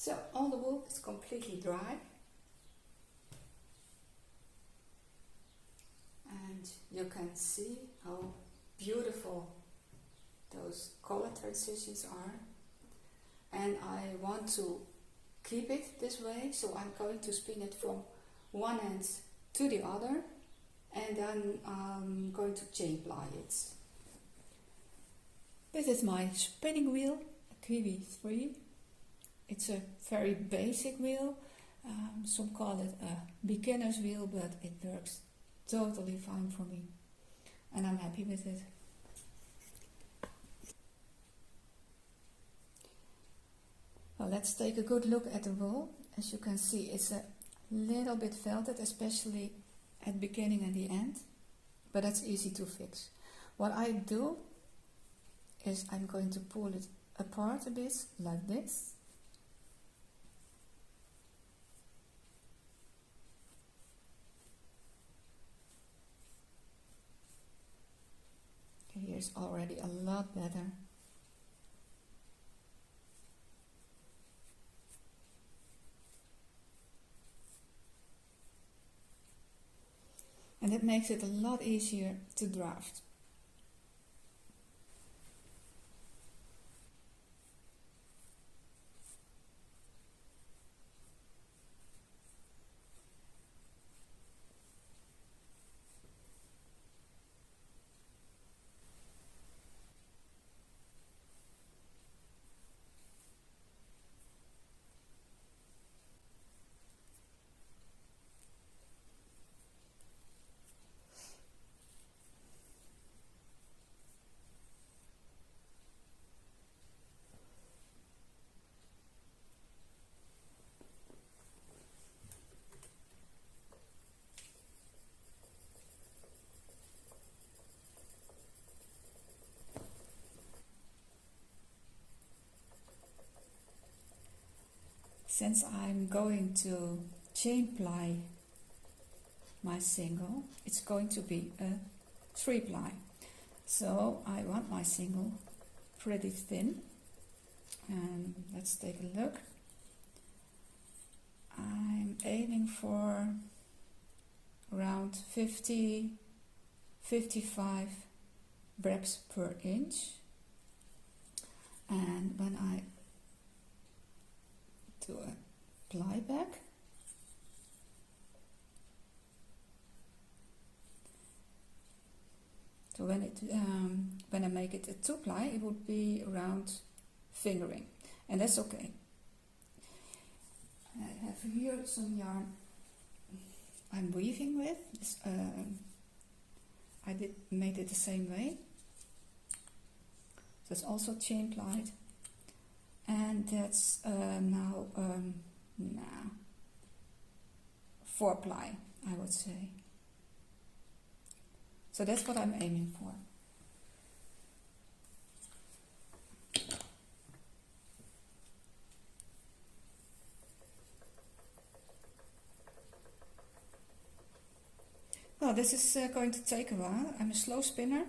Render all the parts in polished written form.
So all the wool is completely dry. And you can see how beautiful those color transitions are. And I want to keep it this way, so I'm going to spin it from one end to the other, and then I'm going to chain ply it. This is my spinning wheel, a Kiwi 3. It's a very basic wheel. Some call it a beginner's wheel, but it works totally fine for me. And I'm happy with it. Well, let's take a good look at the wool. As you can see, it's a little bit felted, especially at the beginning and the end. But that's easy to fix. What I do is I'm going to pull it apart a bit, like this. Here's already a lot better. And it makes it a lot easier to draft. Since I'm going to chain ply my single, it's going to be a 3-ply. So I want my single pretty thin. And let's take a look. I'm aiming for around 50, 55 breps per inch. And when I do a ply back, so when I make it a 2-ply, it would be around fingering, and that's okay. I have here some yarn I'm weaving with. I made it the same way. So it's also chain plied. And that's now 4-ply, I would say. So that's what I'm aiming for. Well, this is going to take a while. I'm a slow spinner.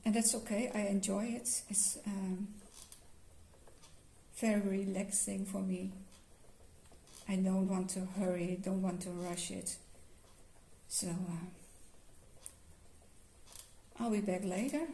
And that's okay, I enjoy it. It's very relaxing for me. I don't want to hurry, don't want to rush it. So I'll be back later.